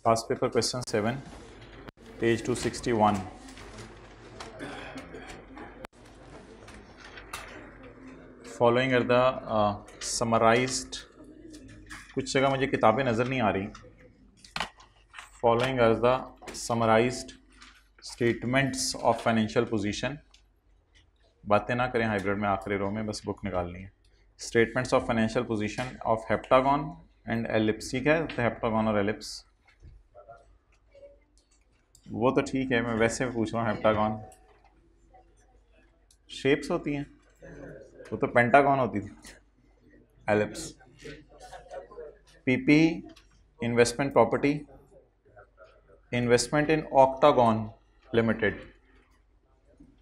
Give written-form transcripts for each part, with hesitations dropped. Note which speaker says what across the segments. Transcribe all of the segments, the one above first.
Speaker 1: Past paper question 7, page 261. Following are the summarized, कुछ जगह मुझे किताबें नज़र नहीं आ रही. Following are the summarized statements of financial position. बातें ना करें हाइब्रिड में, आखिरी रो में बस बुक निकालनी है. Statements of financial position of heptagon and ellipse. ठीक है, तो heptagon और ellipse वो तो ठीक है, मैं वैसे पूछ रहा हूँ. हेप्टागॉन शेप्स होती हैं, वो तो पेंटागॉन होती थी. Ellipse. PP investment property, investment इन ऑक्टागॉन लिमिटेड.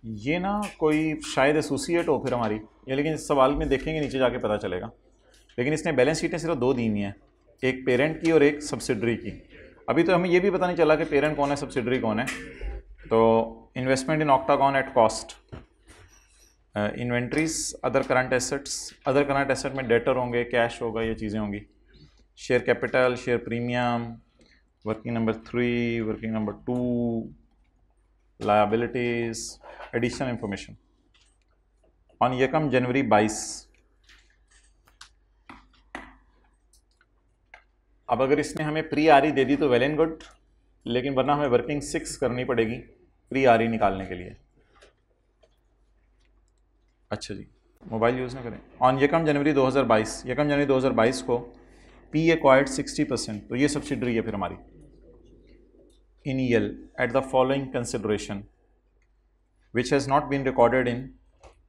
Speaker 1: ये ना कोई शायद एसोसिएट हो फिर हमारी ये, लेकिन इस सवाल में देखेंगे नीचे जाके पता चलेगा. लेकिन इसने बैलेंस शीटें सिर्फ दो दी हुई हैं, एक पेरेंट की और एक सब्सिडरी की. अभी तो हमें ये भी पता नहीं चला कि पेरेंट कौन है, सब्सिडरी कौन है. तो investment in octagon at cost. Inventories, other current assets. Other current asset में डेटर होंगे, कैश होगा, ये चीज़ें होंगी. Share capital, share premium, working number 3, working number 2, liabilities, additional information. On यकम जनवरी 22. अब अगर इसने हमें प्री आरी दे दी तो वेल एंड गुड, लेकिन वरना हमें वर्किंग 6 करनी पड़ेगी प्री आरी निकालने के लिए. अच्छा जी, मोबाइल यूज़ ना करें. ऑन यकम जनवरी 2022, यकम जनवरी 2022 को पी एक्वायर्ड 60%, तो ये सब्सिडरी है फिर हमारी. In EL at the following consideration which has not been recorded in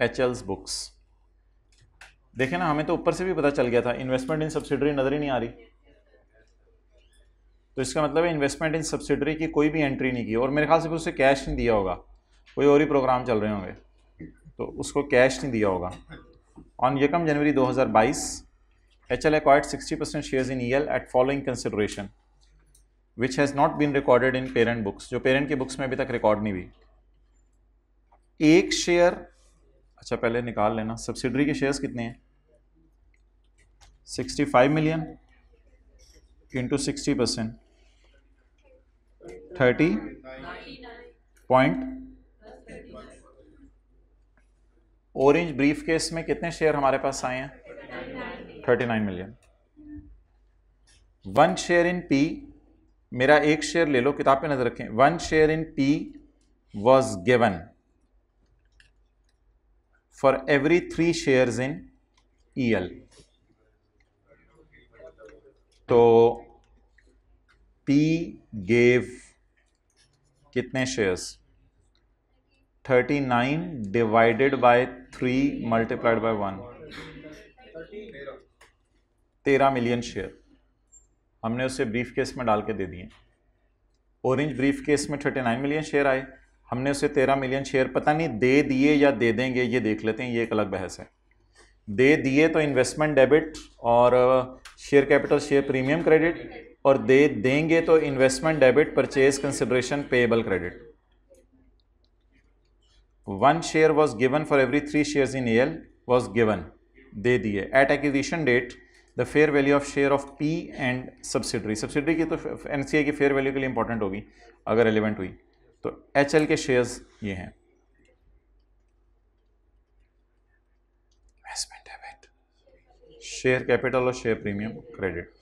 Speaker 1: HL's books. देखें ना, हमें तो ऊपर से भी पता चल गया था, इन्वेस्टमेंट इन सब्सिडरी नज़र ही नहीं आ रही. तो इसका मतलब है इन्वेस्टमेंट इन सब्सिडरी की कोई भी एंट्री नहीं की, और मेरे ख्याल से उसे कैश नहीं दिया होगा, कोई और ही प्रोग्राम चल रहे होंगे, तो उसको कैश नहीं दिया होगा. ऑन यकम जनवरी 2022 HL acquired 60% shares in EL at following consideration which has not been recorded in parent books. जो पेरेंट की बुक्स में अभी तक रिकॉर्ड नहीं हुई. एक शेयर, अच्छा पहले निकाल लेना सब्सिडरी के शेयर्स कितने हैं. 65 million into 60%, 30 point. Orange brief case में कितने शेयर हमारे पास आए हैं. 39 मिलियन. 1 शेयर इन पी, मेरा एक शेयर ले लो, किताब पे नजर रखें. 1 share in P was given for every 3 shares in EL. तो पी गेव कितने shares. 39 divided by 3 multiplied by 1, 13 million share हमने उसे ब्रीफ केस में डाल के दे दिए. ऑरेंज ब्रीफ केस में 39 मिलियन शेयर आए, हमने उसे 13 मिलियन शेयर पता नहीं दे दिए या दे देंगे, ये देख लेते हैं, ये एक अलग बहस है. दे दिए तो इन्वेस्टमेंट डेबिट और share capital share premium credit, और दे देंगे तो investment debit purchase consideration payable credit. 1 share was given for every 3 shares in L was given, दे दिए. At acquisition date the fair value of share of P and subsidiary. Subsidiary की तो NCA की fair value के लिए important होगी अगर एलिवेंट हुई. तो एचएल के शेयर्स ये हैं. इन्वेस्टमेंट डेबिट, शेयर कैपिटल और share premium credit.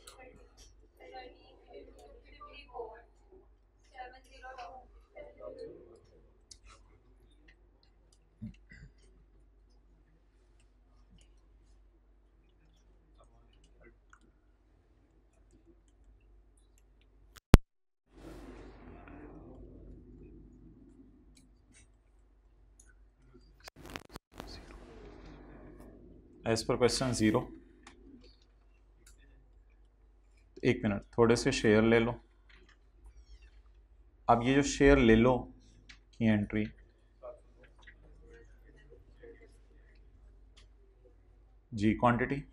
Speaker 1: As per question 0. एक मिनट, थोड़े से शेयर ले लो. अब ये जो शेयर ले लो की एंट्री, जी क्वांटिटी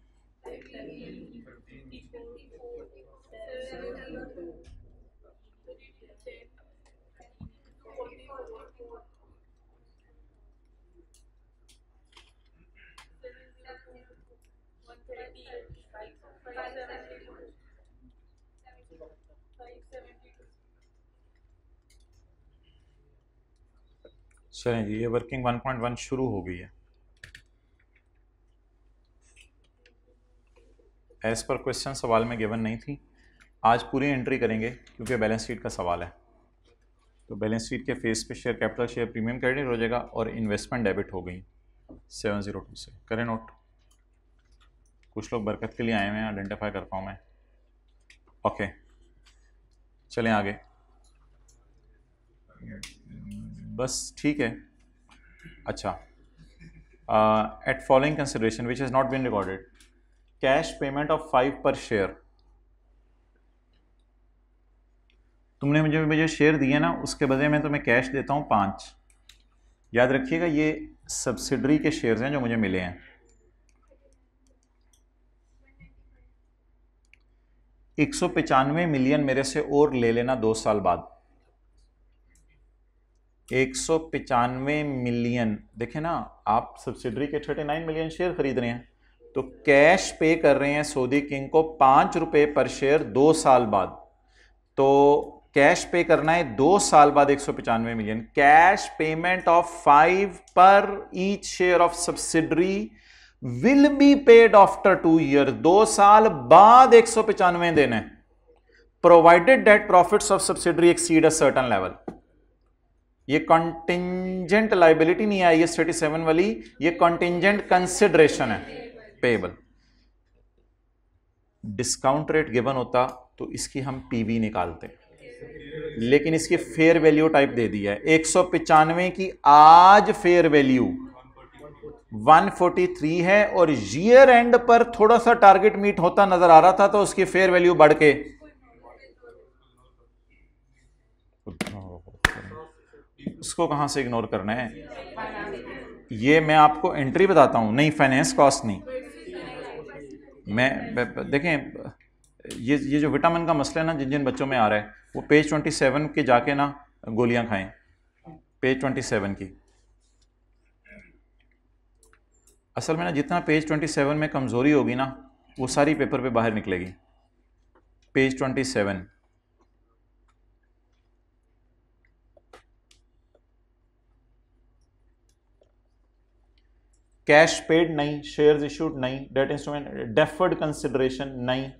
Speaker 1: चलें जी, ये वर्किंग 1.1 शुरू हो गई है। एज पर क्वेश्चन सवाल में गिवन नहीं थी, आज पूरी एंट्री करेंगे क्योंकि बैलेंस शीट का सवाल है। तो बैलेंस शीट के फेस पे share capital, share premium credit हो जाएगा और इन्वेस्टमेंट डेबिट हो गई 702 से। करें नोट, कुछ लोग बरकत के लिए आए हुए हैं, आइडेंटिफाई कर पाऊँ मैं। ओके, चलें आगे। बस ठीक है। अच्छा, at following consideration which has not been recorded, cash payment of 5 per share. तुमने मुझे शेयर दिए ना, उसके बदले में तुम्हें कैश देता हूँ 5। याद रखिएगा ये सब्सिडरी के शेयर्स हैं जो मुझे मिले हैं। 195 मिलियन मेरे से और ले लेना 2 साल बाद। 195 मिलियन, देखें ना आप सब्सिडरी के 39 मिलियन शेयर खरीद रहे हैं, तो कैश पे कर रहे हैं सऊदी किंग को 5 रुपए पर शेयर 2 साल बाद। तो कैश पे करना है 2 साल बाद 195 मिलियन। कैश पेमेंट ऑफ 5 पर each share of subsidiary will be paid after 2 year. 2 साल बाद 195 देने, provided that profits of subsidiary exceed a certain level. ये कॉन्टिंजेंट लाइबिलिटी नहीं आई है 37 वाली, ये कॉन्टिंजेंट कंसिडरेशन है पेएबल। डिस्काउंट रेट गिवन होता तो इसकी हम पीवी निकालते, लेकिन इसकी फेयर वैल्यू टाइप दे दिया है। 195 की आज फेयर वैल्यू 143 है और ईयर एंड पर थोड़ा सा टारगेट मीट होता नजर आ रहा था, तो उसकी फेयर वैल्यू बढ़ के उसको कहां से इग्नोर करना है। ये मैं आपको एंट्री बताता हूं, नहीं फाइनेंस कॉस्ट नहीं। मैं देखें, ये जो विटामिन का मसला है ना जिन जिन बच्चों में आ रहा है, वो पेज 27 के जाके ना गोलियां खाएं। पेज 27 की, असल में ना जितना पेज 27 में कमजोरी होगी ना, वो सारी पेपर पे बाहर निकलेगी। पेज 27, कैश पेड नहीं, शेयर्स इशूड नहीं, डेट इंस्ट्रूमेंट, डेफर्ड कंसिडरेशन नहीं,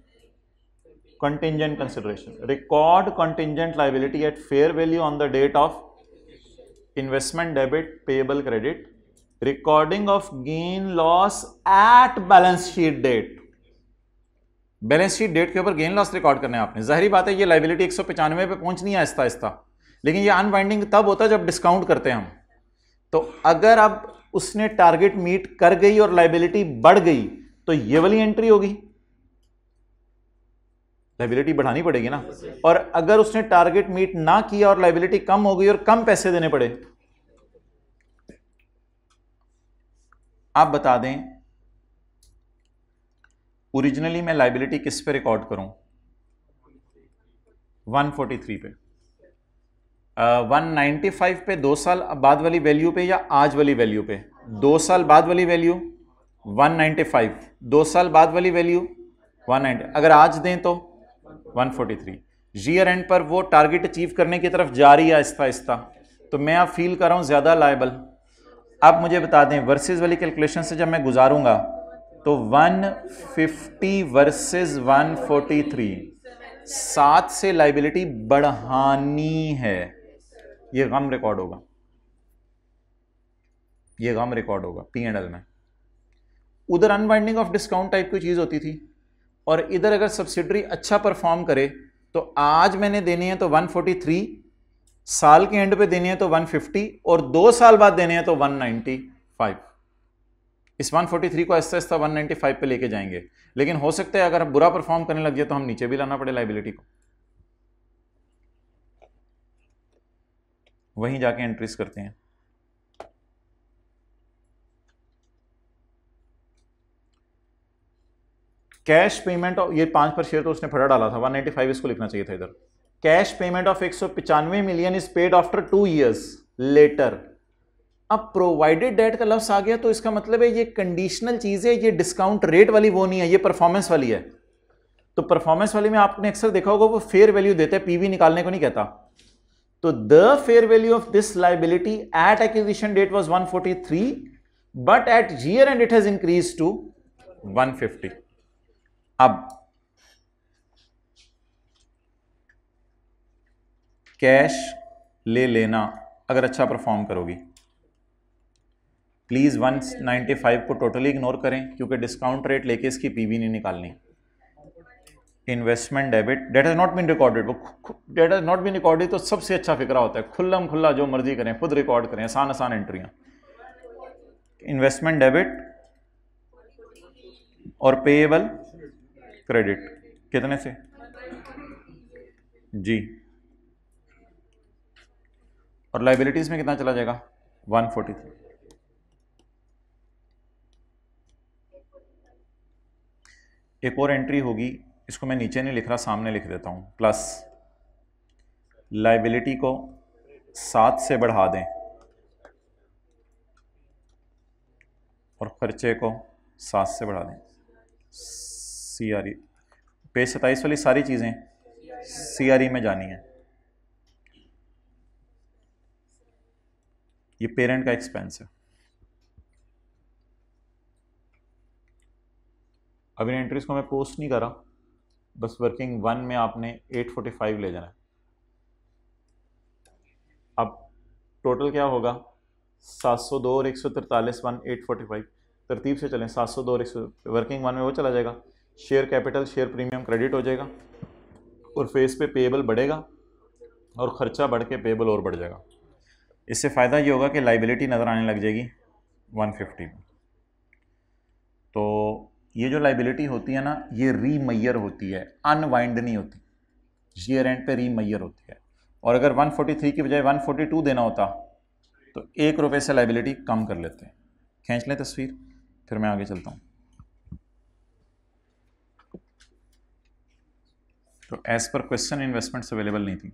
Speaker 1: contingent consideration, record contingent liability at fair value on the date of investment debit payable credit, recording of gain loss at balance sheet date. Balance sheet date के ऊपर gain loss record करने आपने। जाहिर बात है ये liability 195 पे पहुंचनी है आहिस्ता आहिस्ता, लेकिन ये अनवाइंडिंग तब होता है जब डिस्काउंट करते हैं हम। तो अगर अब उसने टारगेट मीट कर गई और लाइबिलिटी बढ़ गई तो ये वाली एंट्री होगी, लाइबिलिटी बढ़ानी पड़ेगी ना। और अगर उसने टारगेट मीट ना किया और लाइबिलिटी कम हो गई और कम पैसे देने पड़े, आप बता दें ओरिजिनली मैं लाइबिलिटी किस पे रिकॉर्ड करूं? 143 पे, 195 पे 2 साल बाद वाली वैल्यू पे या आज वाली वैल्यू पे? 2 साल बाद वाली वैल्यू 195, 2 साल बाद वाली वैल्यू 190। अगर आज दें तो 143। ईयर एंड पर वो टारगेट अचीव करने की तरफ जा रही है आहिस्ता आहिस्ता, तो मैं अब फील कर रहा हूं ज्यादा लायबल। अब मुझे बता दें वर्सेस वाली कैलकुलेशन से जब मैं गुजारूंगा तो 150 वर्सेस 143, 7 से लाइबिलिटी बढ़ानी है। ये गम रिकॉर्ड होगा, ये गम रिकॉर्ड होगा P&L में। उधर अनवाइंडिंग ऑफ डिस्काउंट टाइप की चीज होती थी, और इधर अगर सब्सिडरी अच्छा परफॉर्म करे तो आज मैंने देनी है तो 143, साल के एंड पे देनी है तो 150, और 2 साल बाद देने हैं तो 195। इस 143 को आहिस्ता आहिस्ता 195 पे लेके जाएंगे, लेकिन हो सकता है अगर हम बुरा परफॉर्म करने लग जाए तो हम नीचे भी लाना पड़े लाइबिलिटी को। वहीं जाके एंट्रीज करते हैं। कैश पेमेंट ऑफ, ये 5 पर शेयर तो उसने फटा डाला था, 195 इसको लिखना चाहिए था इधर। Cash payment of 195 million is paid after 2 years later. अब प्रोवाइडेड डेट का लफ्ज आ गया तो इसका मतलब है ये कंडीशनल चीज है, ये डिस्काउंट रेट वाली वो नहीं है, ये परफॉर्मेंस वाली है। तो परफॉर्मेंस वाली में आपने अक्सर देखा होगा वो फेयर वैल्यू देते हैं, पीवी निकालने को नहीं कहता। तो the fair value of this liability at acquisition date was 143, but at year end it has increase to 150. अब कैश ले लेना अगर अच्छा परफॉर्म करोगी, प्लीज 195 को टोटली इग्नोर करें क्योंकि डिस्काउंट रेट लेके इसकी पीवी नहीं निकालनी. Investment debit date has not been recorded, वो date has not been recorded तो सबसे अच्छा फिक्रा होता है, खुल्लम खुल्ला जो मर्जी करें, खुद रिकॉर्ड करें, आसान आसान एंट्रियां. इन्वेस्टमेंट डेबिट और पेएबल क्रेडिट कितने से जी, और लाइबिलिटीज में कितना चला जाएगा 143. एक और एंट्री होगी, इसको मैं नीचे नहीं लिख रहा, सामने लिख देता हूं, प्लस लाइबिलिटी को 7 से बढ़ा दें और खर्चे को 7 से बढ़ा दें. सीआरई पेज 27 वाली सारी चीजें सीआरई में जानी है. ये पेरेंट का एक्सपेंस है. अब इन एंट्रीज को मैं पोस्ट नहीं कर रहा, बस वर्किंग 1 में आपने 845 ले जाना है. अब टोटल क्या होगा 702 और 143 845. तरतीब से चलें, 702 और 100 वर्किंग 1 में वो चला जाएगा, share capital share premium credit हो जाएगा और फेस पे पेएबल बढ़ेगा और खर्चा बढ़ के पेएबल और बढ़ जाएगा. इससे फ़ायदा ये होगा कि लाइबिलिटी नज़र आने लग जाएगी 150 में. तो ये जो लाइबिलिटी होती है ना, ये रीमैयर होती है, अनवाइंड नहीं होती, ईयर एंड पे रीमैयर होती है. और अगर 143 की बजाय 142 देना होता तो 1 रुपये से लाइबिलिटी कम कर लेते हैं. खींच लें तस्वीर, फिर मैं आगे चलता हूँ. तो as per question investments available नहीं थी.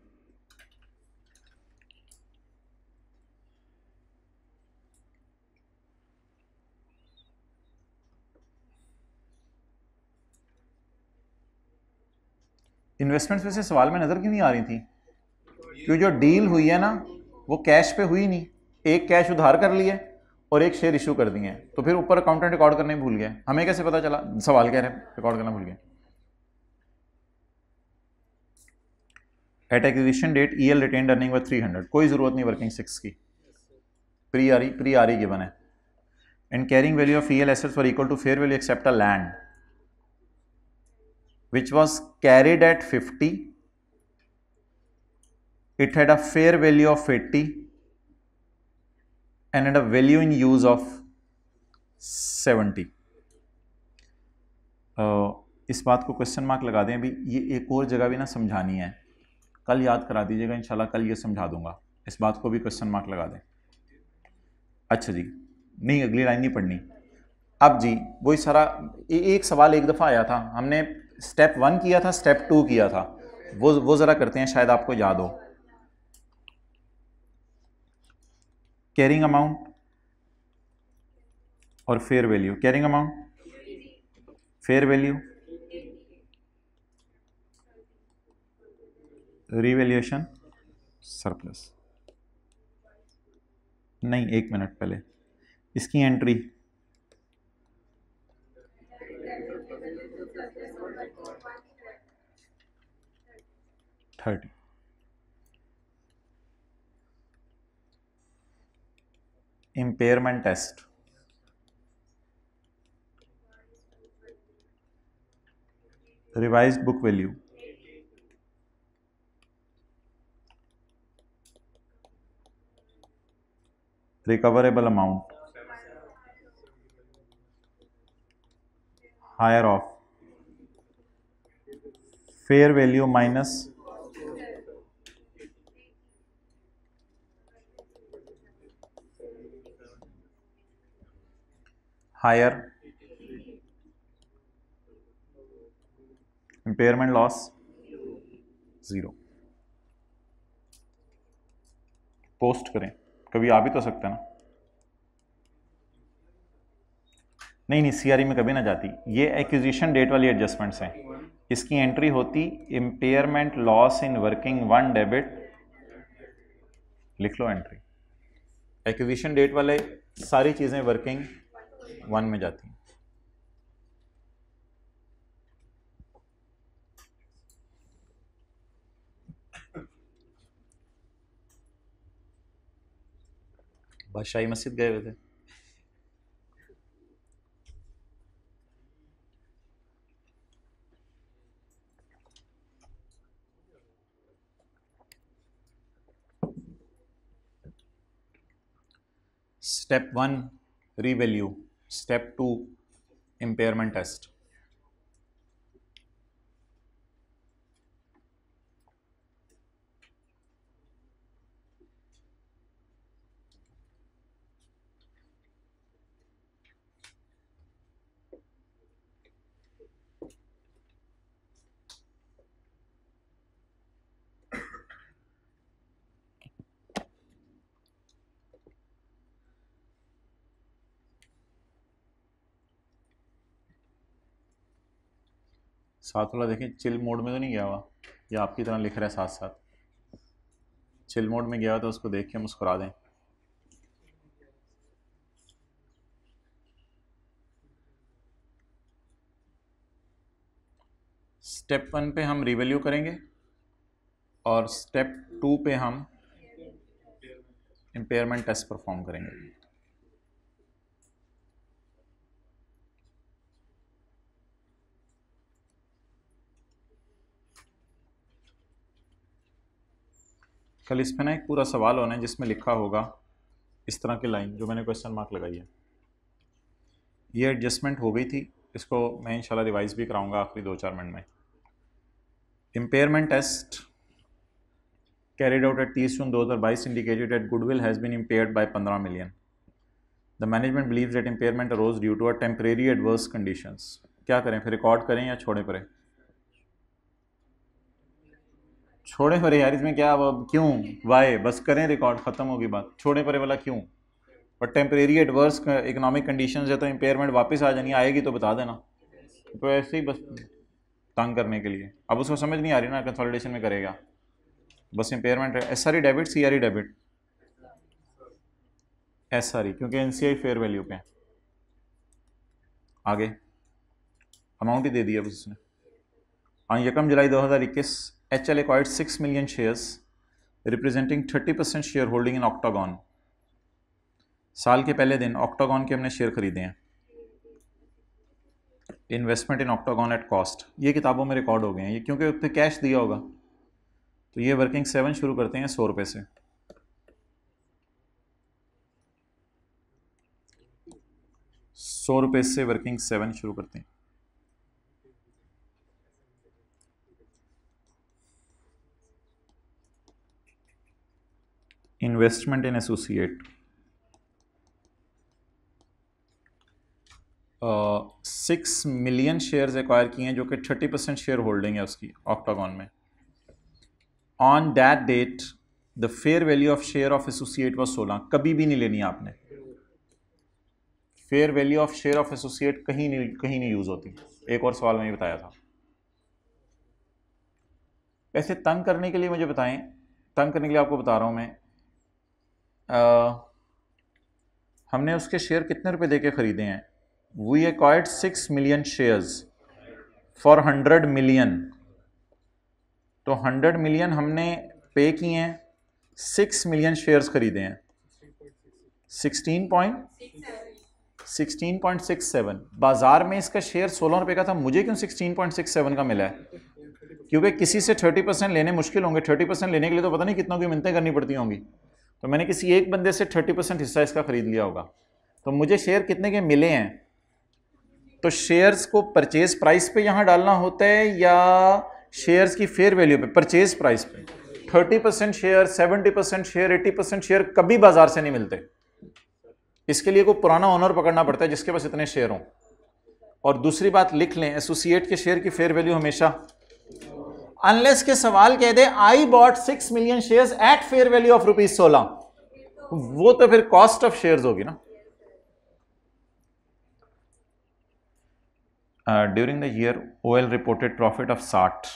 Speaker 1: इन्वेस्टमेंट्स में से सवाल में नजर क्यों नहीं आ रही थी? क्योंकि जो डील हुई है ना वो कैश पे हुई नहीं, एक कैश उधार कर लिए और एक शेयर इशू कर दिए हैं, तो फिर ऊपर अकाउंटेंट रिकॉर्ड करने भूल गए. हमें कैसे पता चला? सवाल कह रहे हैं रिकॉर्ड करना भूल गए. At acquisition date EL retained earning was 300, कोई जरूरत नहीं वर्किंग 6 की, प्री आर ई गिवन है. And carrying value of EL assets were equal to fair value except a land which was carried at 50, it had a fair value of 80 and had a value in use of 70. इस बात को question mark लगा दें. अभी ये एक और जगह भी ना समझानी है, कल याद करा दीजिएगा इंशाल्लाह, कल ये समझा दूंगा. इस बात को भी क्वेश्चन मार्क लगा दें. अच्छा जी, नहीं अगली लाइन नहीं पढ़नी. अब जी वही सारा एक सवाल एक दफ़ा आया था, हमने स्टेप 1 किया था, स्टेप 2 किया था, वो ज़रा करते हैं, शायद आपको याद हो. कैरिंग अमाउंट और fair value. Carrying amount, fair value, revaluation, surplus. नहीं, 1 मिनट पहले इसकी entry 30. Impairment test. Revised book value. Recoverable amount. Higher of. Fair value minus higher impairment loss 0. Post करें, कभी आ भी तो सकता है ना. नहीं सीआरई में कभी ना जाती. ये एक्विजिशन डेट वाली एडजस्टमेंट्स हैं, इसकी एंट्री होती impairment loss in working 1 debit लिख लो एंट्री। एक्विजिशन डेट वाले सारी चीज़ें वर्किंग 1 में जाती हैं। बादशाही मस्जिद गए हुए थे। Step 1 revalue, step 2 impairment test. साथ वाला देखिए चिल मोड में तो नहीं गया हुआ, या आपकी तरह लिख रहा है साथ साथ। चिल मोड में गया हो तो उसको देख के मुस्कुरा दें। स्टेप 1 पे हम रिवैल्यू करेंगे और स्टेप 2 पे हम इम्पेयरमेंट टेस्ट परफॉर्म करेंगे। कल इस पे ना एक पूरा सवाल होना है जिसमें लिखा होगा इस तरह की लाइन, जो मैंने क्वेश्चन मार्क लगाई है। ये एडजस्टमेंट हो गई थी, इसको मैं इंशाल्लाह रिवाइज भी कराऊंगा आखिरी 2-4 मिनट में। Impairment test carried out at 30 June 2022 indicated that goodwill has been impaired by 15 million. The management believes that impairment arose due to a temporary adverse conditions. क्या करें फिर, रिकॉर्ड करें या छोड़े परे? छोड़े परे यार, इसमें क्या अब क्यों वाई, बस करें रिकॉर्ड, खत्म होगी बात। छोड़े परे वाला क्यों? पर टेम्परेरी एडवर्स इकोनॉमिक कंडीशंस है तो इम्पेयरमेंट वापस आ जानी, आएगी तो बता देना। तो ऐसे ही बस तंग करने के लिए। अब उसको समझ नहीं आ रही ना, कंसोलिडेशन में करेगा बस impairment. S R E debit, C R E debit, S R E, क्योंकि N C I fair value पे। आगे अमाउंट ही दे दिया बस उसने। On 1 July 2021 H L acquired 6 million shares representing 30% share holding in Octagon. साल के पहले दिन ऑक्टागॉन के हमने शेयर खरीदे हैं। Investment in octagon at cost, ये किताबों में रिकॉर्ड हो गए हैं ये, क्योंकि उस पर कैश दिया होगा। तो ये वर्किंग 7 शुरू करते हैं 100 रुपये से। 100 रुपये से वर्किंग 7 शुरू करते हैं। इन्वेस्टमेंट इन एसोसिएट 6 मिलियन शेयर्स एक्वायर किए हैं, जो कि 30% शेयर होल्डिंग है उसकी ऑक्टागॉन में। On that date the fair value of share of associate was 16। कभी भी नहीं लेनी आपने, fair value of share of associate कहीं नहीं यूज होती। एक और सवाल मैंने बताया था। ऐसे तंग करने के लिए मुझे बताएं, तंग करने के लिए आपको बता रहा हूं मैं। हमने उसके शेयर कितने रुपए देके खरीदे हैं? We acquired 6 million shares for 100 million. तो 100 मिलियन हमने पे किए हैं, 6 मिलियन शेयर्स खरीदे हैं। 16.67। बाजार में इसका शेयर 16 रुपए का था, मुझे क्यों 16.67 का मिला है? क्योंकि किसी से 30% लेने मुश्किल होंगे। 30% लेने के लिए तो पता नहीं कितनों की मिन्नतें करनी पड़ती होंगी। तो मैंने किसी एक बंदे से 30% हिस्सा इसका खरीद लिया होगा। तो मुझे शेयर कितने के मिले हैं? तो शेयर्स को परचेज प्राइस पे यहां डालना होता है या शेयर्स की फेयर वैल्यू पे? परचेज प्राइस पे। 30% शेयर, 70% शेयर, 80% शेयर कभी बाजार से नहीं मिलते। इसके लिए कोई पुराना ओनर पकड़ना पड़ता है जिसके पास इतने शेयर हों। और दूसरी बात लिख लें, एसोसिएट के शेयर की फेयर वैल्यू हमेशा, अनलेस के सवाल कह दे I bought 6 million shares at fair value of ₹16, वो तो फिर कॉस्ट ऑफ शेयर्स होगी ना। During the year OL reported profit of 60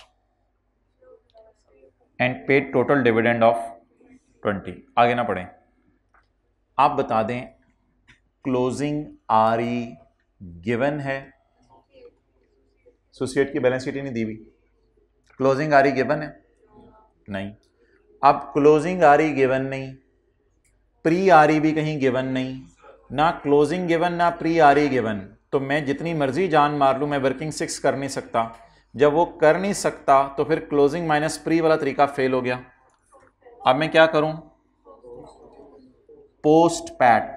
Speaker 1: and paid total dividend of 20। आगे ना पढ़ें, आप बता दें क्लोजिंग आरई गिवन है, एसोसिएट की बैलेंस शीट ही नहीं दी हुई, क्लोजिंग आरई गिवन है नहीं। अब क्लोजिंग आरई गिवन नहीं, प्री आरई भी कहीं गिवन नहीं, ना क्लोजिंग गिवन ना प्री आरई गिवन, तो मैं जितनी मर्जी जान मार लूं मैं वर्किंग 6 कर नहीं सकता। जब वो कर नहीं सकता तो फिर क्लोजिंग माइनस प्री वाला तरीका फेल हो गया। अब मैं क्या करूं, पोस्ट पैट,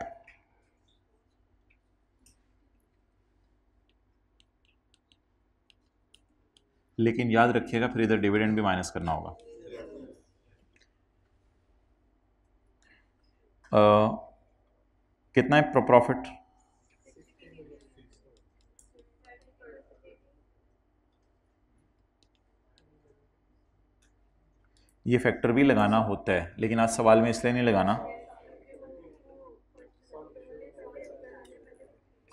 Speaker 1: लेकिन याद रखिएगा फिर इधर डिविडेंड भी माइनस करना होगा। कितना है प्रॉफिट, ये फैक्टर भी लगाना होता है लेकिन आज सवाल में इसलिए नहीं लगाना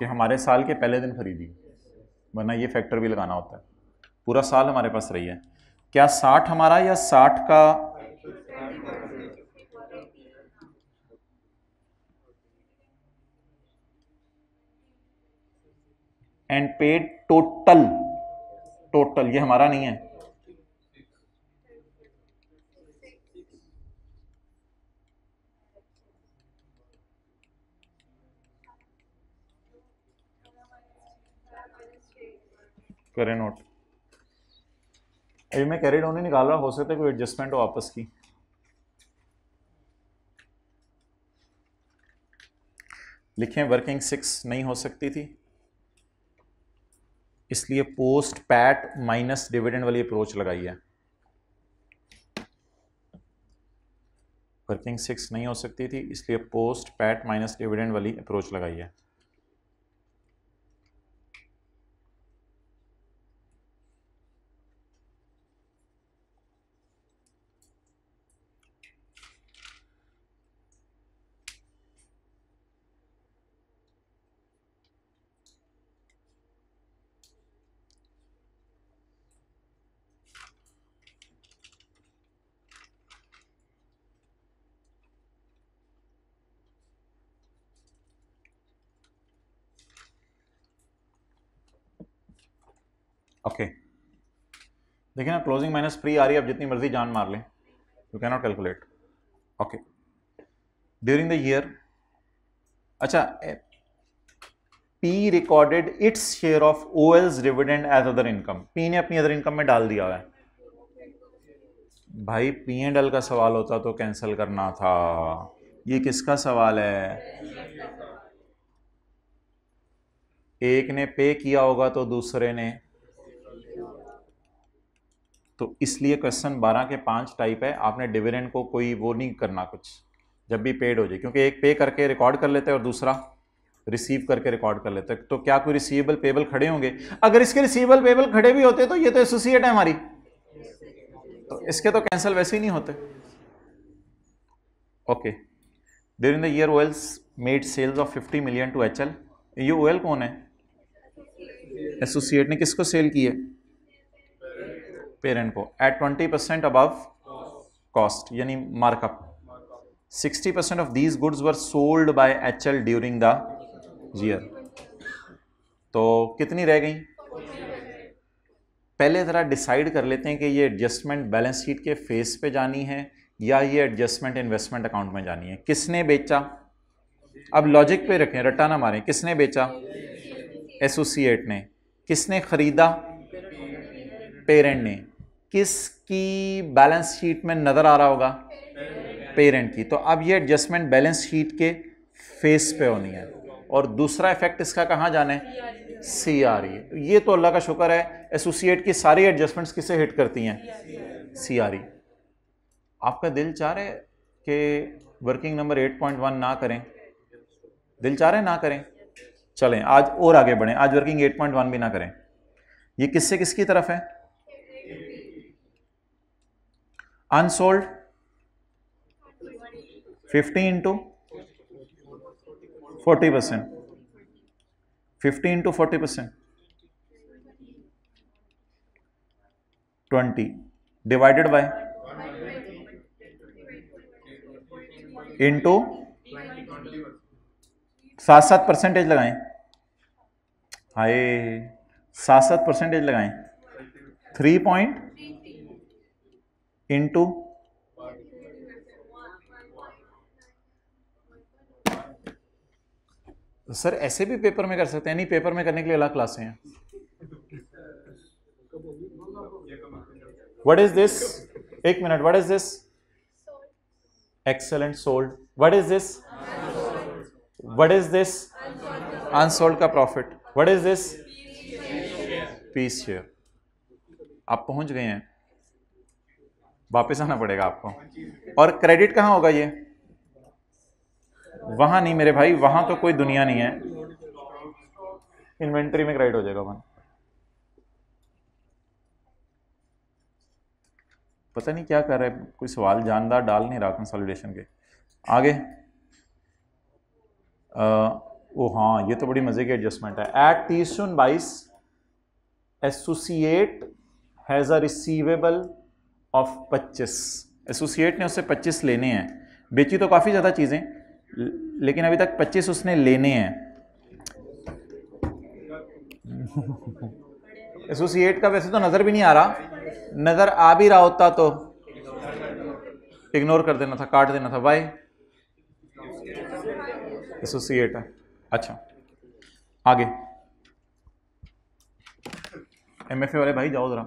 Speaker 1: कि हमारे साल के पहले दिन खरीदी, वरना ये फैक्टर भी लगाना होता है। पूरा साल हमारे पास रही है, क्या 60 हमारा या 60 का एंड पेड टोटल, टोटल ये हमारा नहीं है, करे नोट। अभी मैं कैरिड ऑन ही निकाल रहा, हो सकता है कोई एडजस्टमेंट हो आपस की। लिखें वर्किंग 6 नहीं हो सकती थी, इसलिए पोस्ट पैट माइनस डिविडेंड वाली अप्रोच लगाई है। वर्किंग 6 नहीं हो सकती थी इसलिए पोस्ट पैट माइनस डिविडेंड वाली अप्रोच लगाई है। ओके देखिए ना, क्लोजिंग माइनस प्री आ रही है, अब जितनी मर्जी जान मार लें, you can not calculate. Okay during the year, अच्छा P recorded its share of OL's dividend as other income, P ने अपनी अदर इनकम में डाल दिया है। भाई पी एंड एल का सवाल होता तो कैंसिल करना था, ये किसका सवाल है, एक ने पे किया होगा तो दूसरे ने, तो इसलिए क्वेश्चन 12 के 5 टाइप है, आपने डिविडेंड को कोई वो नहीं करना कुछ जब भी पेड हो जाए, क्योंकि एक पे करके रिकॉर्ड कर लेते हैं और दूसरा रिसीव करके रिकॉर्ड कर लेते हैं। तो क्या कोई रिसीवेबल पेबल खड़े होंगे, अगर इसके रिसीवेबल पेबल खड़े भी होते तो ये तो एसोसिएट है हमारी, तो इसके तो कैंसिल वैसे ही नहीं होते। Okay during the year OL's made sales of 50 million to HL, ये ओएल कौन है, एसोसिएट ने किसको सेल की है, पेरेंट को, एट 20% अबव कॉस्ट यानी markup. 60% of these goods were sold by HL during the year, तो कितनी रह गई, पहले ज़रा डिसाइड कर लेते हैं कि ये एडजस्टमेंट बैलेंस शीट के फेस पे जानी है या ये एडजस्टमेंट इन्वेस्टमेंट अकाउंट में जानी है। किसने बेचा, अब लॉजिक पे रखें, रट्टा ना मारें, किसने बेचा, एसोसिएट ने, किसने खरीदा, पेरेंट ने, किसकी बैलेंस शीट में नज़र आ रहा होगा, पेरेंट की। तो अब ये एडजस्टमेंट बैलेंस शीट के फेस पे होनी है, और दूसरा इफेक्ट इसका कहाँ जाना है, CRE। ये तो अल्लाह का शुक्र है एसोसिएट की सारी एडजस्टमेंट्स किसे हिट करती हैं, CRE। आपका दिल चाह रहा है कि वर्किंग नंबर 8.1 ना करें, दिल चाह रहा है ना करें, चलें आज और आगे बढ़ें, आज वर्किंग 8.1 भी ना करें। ये किससे किसकी तरफ है, unsold 50 into 40%, 50 into 40%, 20 divided by into 7 percentage लगाएं, हाय 7 परसेंटेज लगाएं, 3 पॉइंट इंटू सर ऐसे भी पेपर में कर सकते हैं, नहीं पेपर में करने के लिए अलग क्लासें हैं। व्हाट इज दिस, एक मिनट, what is this, excellent, sold, what is this, what is this, unsold का profit, what is this, piece share. आप पहुंच गए हैं, वापस आना पड़ेगा आपको। और क्रेडिट कहां होगा ये, वहां नहीं मेरे भाई, वहां तो कोई दुनिया नहीं है, इन्वेंटरी में क्रेडिट हो जाएगा वहां। पता नहीं क्या कर रहा है, कोई सवाल जानदार डाल नहीं रहा कंसोलिडेशन के आगे। ओ हाँ, ये तो बड़ी मजे की एडजस्टमेंट है। At 30/22 associate has a receivable of 25। Associate ने उससे 25 लेने हैं, बेची तो काफी ज्यादा चीजें लेकिन अभी तक 25 उसने लेने हैं। एसोसिएट का वैसे तो नजर भी नहीं आ रहा, नजर आ भी रहा होता तो इग्नोर कर देना था, काट देना था। वाई, एसोसिएट है। अच्छा आगे, एमएफए वाले भाई जाओ जरा।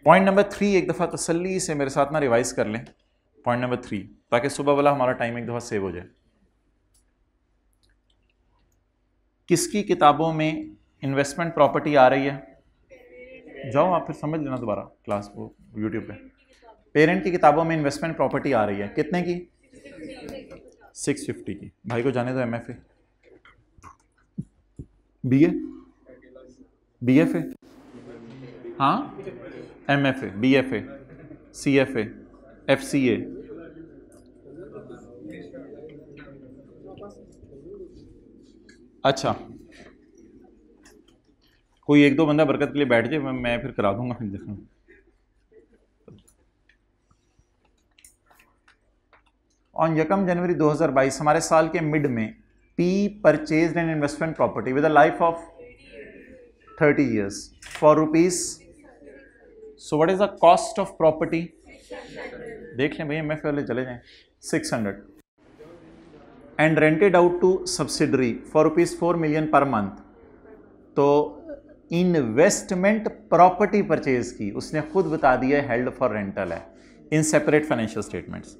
Speaker 1: पॉइंट नंबर 3 एक दफा तसल्ली से मेरे साथ ना रिवाइज कर लें, पॉइंट नंबर 3, ताकि सुबह वाला हमारा टाइम एक दफा सेव हो जाए। किसकी किताबों में इन्वेस्टमेंट प्रॉपर्टी आ रही है, जाओ आप फिर समझ लेना दोबारा क्लास को यूट्यूब पे। पेरेंट की किताबों में इन्वेस्टमेंट प्रॉपर्टी आ रही है, कितने की, 650 की। भाई को जाने दो, एमएफए, बीए, बीएफए, हाँ एमएफए, बीएफए, सीएफए, एफसीए, अच्छा कोई एक दो बंदा बरकत के लिए बैठ जाए, मैं फिर करा दूंगा। ऑन 1 जनवरी 2022 हमारे साल के मिड में P purchased an investment property with a life of 30 years for rupees. So what is the cost of property, देख लें भैया, एमएफए वाले चले जाएं, 600 and rented out to subsidiary for ₹4 million per month. तो इन्वेस्टमेंट प्रॉपर्टी परचेज की, उसने खुद बता दिया है हेल्ड फॉर रेंटल है इन सेपरेट फाइनेंशियल स्टेटमेंट्स।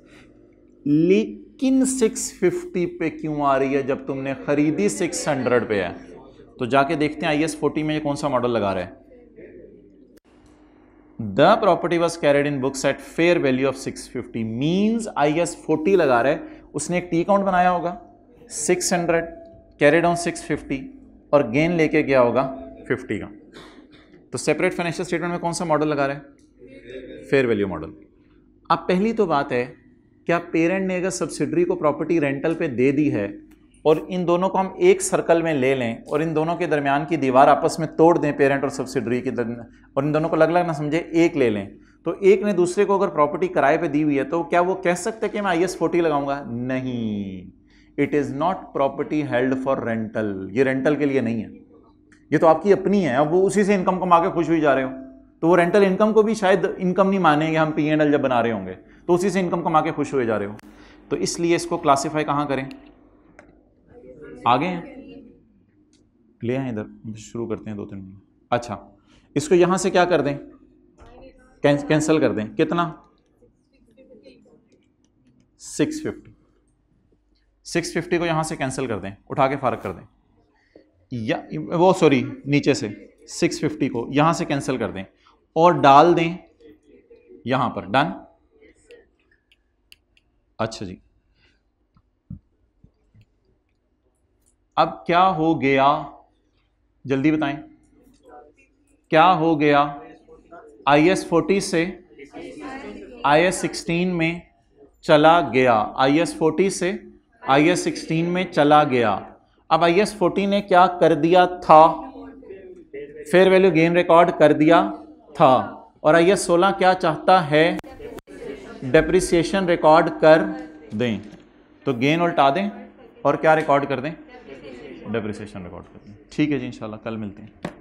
Speaker 1: लेकिन 650 पे क्यों आ रही है जब तुमने खरीदी 600 पे है? तो जाके देखते हैं IAS 40 में ये कौन सा मॉडल लगा रहा है। The property was carried in books at fair value of 650 means IAS 40 लगा रहा है। उसने एक टी काउंट बनाया होगा 600 कैरिड ऑन 650 और गेन लेके गया होगा 50 का। तो सेपरेट फाइनेंशियल स्टेटमेंट में कौन सा मॉडल लगा रहा है? Fair value model. अब पहली तो बात है, क्या पेरेंट ने अगर सब्सिडरी को प्रॉपर्टी रेंटल पे दे दी है और इन दोनों को हम एक सर्कल में ले लें और इन दोनों के दरमियान की दीवार आपस में तोड़ दें, पेरेंट और सब्सिडरी की, और इन दोनों को अलग अलग ना समझे, एक ले लें, तो एक ने दूसरे को अगर प्रॉपर्टी किराए पे दी हुई है तो क्या वो कह सकते हैं कि मैं IAS 40 लगाऊंगा? नहीं, it is not property held for rental. ये रेंटल के लिए नहीं है, ये तो आपकी अपनी है। अब वो उसी से इनकम कमा के खुश हुई जा रहे हो, तो वो रेंटल इनकम को भी शायद इनकम नहीं मानेंगे हम P&L जब बना रहे होंगे, तो उसी से इनकम कमा के खुश हुए जा रहे हो। तो इसलिए इसको क्लासिफाई कहां करें? आगे हैं, ले आए इधर, शुरू करते हैं 2-3 मिनट। अच्छा, इसको यहां से क्या कर दें, कैंसिल कर दें। कितना? 650 को यहां से कैंसिल कर दें, उठा के फारग कर दें, या वो सॉरी नीचे से 650 को यहां से कैंसिल कर दें और डाल दें यहां पर। डन। अच्छा जी, अब क्या हो गया, जल्दी बताएं, क्या हो गया? IAS 40 से IAS 16 में चला गया, IAS 40 से IAS 16 में चला गया। अब IAS 40 ने क्या कर दिया था? फेयर वैल्यू गेन रिकॉर्ड कर दिया था, और IAS 16 क्या चाहता है? डेप्रिसिएशन रिकॉर्ड कर दें तो गेन उल्टा दें और क्या रिकॉर्ड कर दें, डेप्रिसिएशन रिकॉर्ड कर दें। ठीक है जी, इंशाल्लाह कल मिलते हैं।